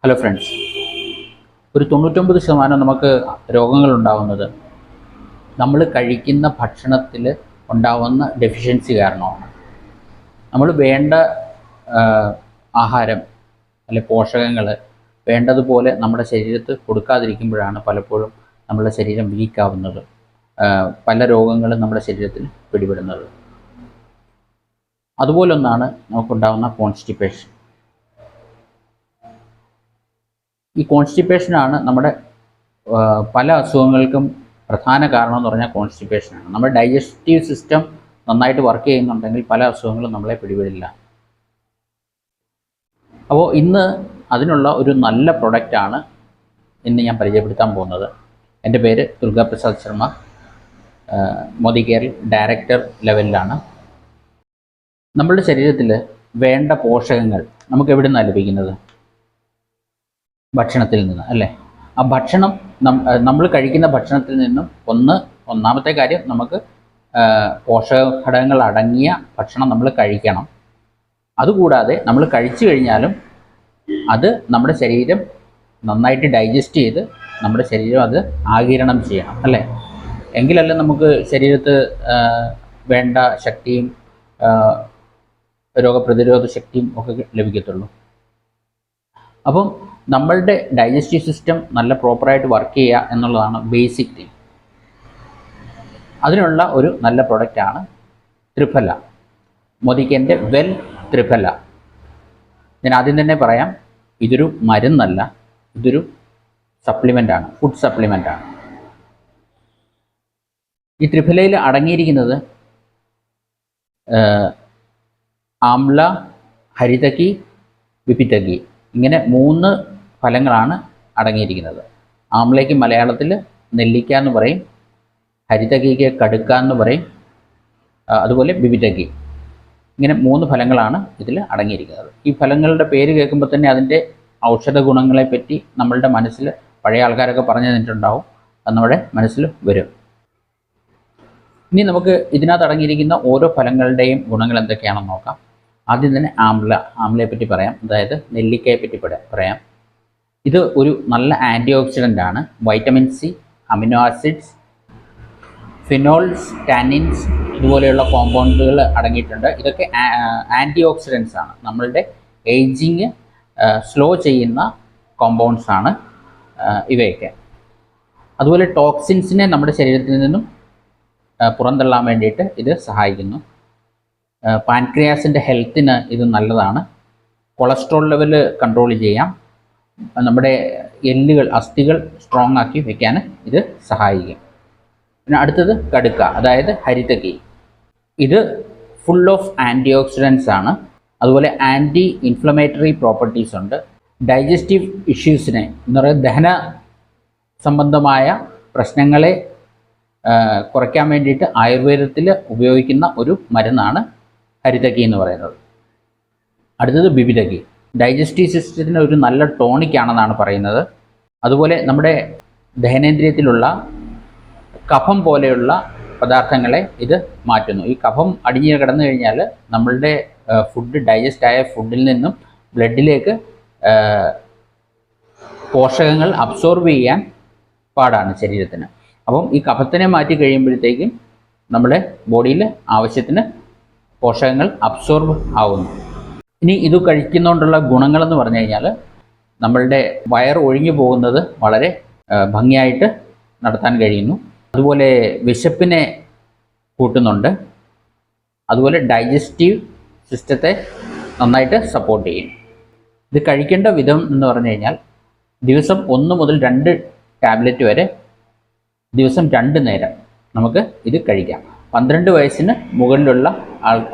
Hello friends, ഒരു 99% നമുക്ക് രോഗങ്ങൾ ഉണ്ടാകുന്നത് നമ്മൾ കഴിക്കുന്ന ഭക്ഷണത്തിൽ ഉണ്ടാകുന്ന ഡെഫിഷ്യൻസി കാരണമാണ്. നമ്മൾ വേണ്ട ആഹാരം അല്ലെ പോഷകങ്ങൾ വേണ്ടതുപോലെ നമ്മുടെ ശരീരത്തിൽ കൊടുക്കാതിരിക്കുമ്പോഴാണ് പലപ്പോഴും നമ്മുടെ ശരീരം വീക്കാവുന്നത്, പല രോഗങ്ങളും നമ്മുടെ ശരീരത്തിൽ പിടിപെടുന്നത്. അതുപോലൊന്നാണ് നമുക്കുണ്ടാകുന്ന കോൺസ്റ്റിപ്പേഷൻ. ഈ കോൺസ്റ്റിപ്പേഷനാണ് നമ്മുടെ പല അസുഖങ്ങൾക്കും പ്രധാന കാരണം എന്ന് പറഞ്ഞാൽ കോൺസ്റ്റിപ്പേഷനാണ്. നമ്മുടെ ഡൈജസ്റ്റീവ് സിസ്റ്റം നന്നായിട്ട് വർക്ക് ചെയ്യുന്നുണ്ടെങ്കിൽ പല അസുഖങ്ങളും നമ്മളെ പിടിപെടില്ല. അപ്പോൾ ഇന്ന് അതിനുള്ള ഒരു നല്ല പ്രൊഡക്റ്റാണ് ഇന്ന് ഞാൻ പരിചയപ്പെടുത്താൻ പോകുന്നത്. എൻ്റെ പേര് ദുർഗാപ്രസാദ് ശർമ്മ, മോദി കെയറിൽ ഡയറക്ടർ ലെവലിലാണ്. നമ്മളുടെ ശരീരത്തിൽ വേണ്ട പോഷകങ്ങൾ നമുക്ക് എവിടെ നിന്നാണ് ലഭിക്കുന്നത്? ഭക്ഷണത്തിൽ നിന്ന്, അല്ലേ? ആ ഭക്ഷണം നമ്മൾ കഴിക്കുന്ന ഭക്ഷണത്തിൽ നിന്നും ഒന്നാമത്തെ കാര്യം, നമുക്ക് പോഷക ഘടകങ്ങൾ അടങ്ങിയ ഭക്ഷണം നമ്മൾ കഴിക്കണം. അതുകൂടാതെ നമ്മൾ കഴിച്ചു കഴിഞ്ഞാലും അത് നമ്മുടെ ശരീരം നന്നായിട്ട് ഡൈജസ്റ്റ് ചെയ്ത് നമ്മുടെ ശരീരം അത് ആഗിരണം ചെയ്യണം, അല്ലേ? എങ്കിലല്ലേ നമുക്ക് ശരീരത്ത് വേണ്ട ശക്തിയും രോഗപ്രതിരോധ ശക്തിയും ഒക്കെ ലഭിക്കത്തുള്ളൂ. അപ്പം നമ്മളുടെ ഡൈജസ്റ്റീവ് സിസ്റ്റം നല്ല പ്രോപ്പറായിട്ട് വർക്ക് ചെയ്യുക എന്നുള്ളതാണ് ബേസിക് തിങ്. അതിനുള്ള ഒരു നല്ല പ്രൊഡക്റ്റാണ് ത്രിഫല, മോദിക്കൻ്റെ വെൽ ത്രിഫല. ഞാൻ ആദ്യം തന്നെ പറയാം, ഇതൊരു മരുന്നല്ല, ഇതൊരു സപ്ലിമെൻ്റാണ്, ഫുഡ് സപ്ലിമെൻ്റാണ്. ഈ ത്രിഫലയിൽ അടങ്ങിയിരിക്കുന്നത് ആംല, ഹരിതകി, വിപിതകി, ഇങ്ങനെ 3 ഫലങ്ങളാണ് അടങ്ങിയിരിക്കുന്നത്. ആംലയ്ക്ക് മലയാളത്തിൽ നെല്ലിക്ക എന്ന് പറയും, ഹരിതകിക്ക് കടുക്ക എന്ന് പറയും, അതുപോലെ വിപിതകി. ഇങ്ങനെ 3 ഫലങ്ങളാണ് ഇതിൽ അടങ്ങിയിരിക്കുന്നത്. ഈ ഫലങ്ങളുടെ പേര് കേൾക്കുമ്പോൾ തന്നെ അതിൻ്റെ ഔഷധ ഗുണങ്ങളെപ്പറ്റി നമ്മളുടെ മനസ്സിൽ പഴയ ആൾക്കാരൊക്കെ പറഞ്ഞു തന്നിട്ടുണ്ടാവും, അത് നമ്മുടെ മനസ്സിൽ വരും. ഇനി നമുക്ക് ഇതിനകത്ത് അടങ്ങിയിരിക്കുന്ന ഓരോ ഫലങ്ങളുടെയും ഗുണങ്ങൾ എന്തൊക്കെയാണെന്ന് നോക്കാം. ആദ്യം തന്നെ ആംലയെ പറ്റി പറയാം, അതായത് നെല്ലിക്കയെ പറ്റി പറയാം. ഇത് ഒരു നല്ല ആൻറ്റി ഓക്സിഡൻ്റ് ആണ്. Vitamin C, amino acids, phenols, tannins ഇതുപോലെയുള്ള കോമ്പൗണ്ടുകൾ അടങ്ങിയിട്ടുണ്ട്. ഇതൊക്കെ ആൻറ്റി ഓക്സിഡൻസ് ആണ്, നമ്മളുടെ ഏജിങ് സ്ലോ ചെയ്യുന്ന കോമ്പൗണ്ട്സ് ആണ് ഇവയൊക്കെ. അതുപോലെ ടോക്സിൻസിനെ നമ്മുടെ ശരീരത്തിൽ നിന്നും പുറന്തള്ളാൻ വേണ്ടിയിട്ട് ഇത് സഹായിക്കുന്നു. പാൻക്രിയാസിൻ്റെ ഹെൽത്തിന് ഇത് നല്ലതാണ്. കൊളസ്ട്രോൾ ലെവൽ കൺട്രോൾ ചെയ്യാം. നമ്മുടെ എല്ലുകൾ, അസ്ഥികൾ സ്ട്രോങ് ആക്കി വയ്ക്കാൻ ഇത് സഹായിക്കും. പിന്നെ അടുത്തത് കടുക്ക, അതായത് ഹരിതകി. ഇത് ഫുൾ ഓഫ് ആൻറ്റി ഓക്സിഡൻസ് ആണ്. അതുപോലെ ആൻറ്റി ഇൻഫ്ലമേറ്ററി പ്രോപ്പർട്ടീസ് ഉണ്ട്. ഡൈജസ്റ്റീവ് ഇഷ്യൂസിനെ എന്ന് പറയുന്നത് ദഹന സംബന്ധമായ പ്രശ്നങ്ങളെ കുറയ്ക്കാൻ വേണ്ടിയിട്ട് ആയുർവേദത്തിൽ ഉപയോഗിക്കുന്ന ഒരു മരുന്നാണ് ഹരിതകി എന്ന് പറയുന്നത്. അടുത്തത് വിപിതകി, ഡൈജസ്റ്റീവ് സിസ്റ്റത്തിന് ഒരു നല്ല ടോണിക്കാണെന്നാണ് പറയുന്നത്. അതുപോലെ നമ്മുടെ ദഹനേന്ദ്രിയത്തിലുള്ള കഫം പോലെയുള്ള പദാർത്ഥങ്ങളെ ഇത് മാറ്റുന്നു. ഈ കഫം അടിഞ്ഞ് കിടന്നു കഴിഞ്ഞാൽ നമ്മളുടെ ഫുഡ്, ഡൈജസ്റ്റ് ആയ ഫുഡിൽ നിന്നും ബ്ലഡിലേക്ക് പോഷകങ്ങൾ അബ്സോർബ് ചെയ്യാൻ പാടാണ് ശരീരത്തിന്. അപ്പം ഈ കഫത്തിനെ മാറ്റി കഴിയുമ്പോഴത്തേക്കും നമ്മുടെ ബോഡിയിൽ ആവശ്യത്തിന് പോഷകങ്ങൾ അബ്സോർബ് ആവുന്നു. ഇനി ഇത് കഴിക്കുന്നതുകൊണ്ടുള്ള ഗുണങ്ങളെന്ന് പറഞ്ഞു കഴിഞ്ഞാൽ നമ്മളുടെ വയർ ഒഴിഞ്ഞു പോകുന്നത് വളരെ ഭംഗിയായിട്ട് നടത്താൻ കഴിയുന്നു. അതുപോലെ വിശപ്പിനെ കൂട്ടുന്നുണ്ട്. അതുപോലെ ഡൈജസ്റ്റീവ് സിസ്റ്റത്തെ നന്നായിട്ട് സപ്പോർട്ട് ചെയ്യും. ഇത് കഴിക്കേണ്ട വിധം എന്ന് പറഞ്ഞു കഴിഞ്ഞാൽ ദിവസം 1 മുതൽ 2 ടാബ്ലറ്റ് വരെ ദിവസം 2 നേരം നമുക്ക് ഇത് കഴിക്കാം. 12 വയസ്സിന് മുകളിലുള്ള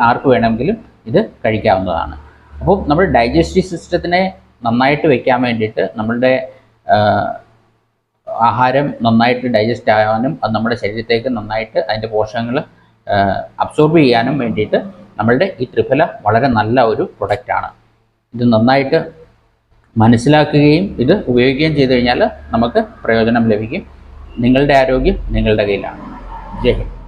ആർക്ക് വേണമെങ്കിലും ഇത് കഴിക്കാവുന്നതാണ്. അപ്പോൾ നമ്മുടെ ഡൈജസ്റ്റീവ് സിസ്റ്റത്തിനെ നന്നായിട്ട് വയ്ക്കാൻ വേണ്ടിയിട്ട്, നമ്മളുടെ ആഹാരം നന്നായിട്ട് ഡൈജസ്റ്റ് ആകാനും അത് നമ്മുടെ ശരീരത്തേക്ക് നന്നായിട്ട് അതിൻ്റെ പോഷകങ്ങൾ അബ്സോർബ് ചെയ്യാനും വേണ്ടിയിട്ട് നമ്മളുടെ ഈ ത്രിഫല വളരെ നല്ല ഒരു പ്രൊഡക്റ്റാണ്. ഇത് നന്നായിട്ട് മനസ്സിലാക്കുകയും ഇത് ഉപയോഗിക്കുകയും ചെയ്തു കഴിഞ്ഞാൽ നമുക്ക് പ്രയോജനം ലഭിക്കും. നിങ്ങളുടെ ആരോഗ്യം നിങ്ങളുടെ കയ്യിലാണ്. ജയ് ഹിന്ദ്.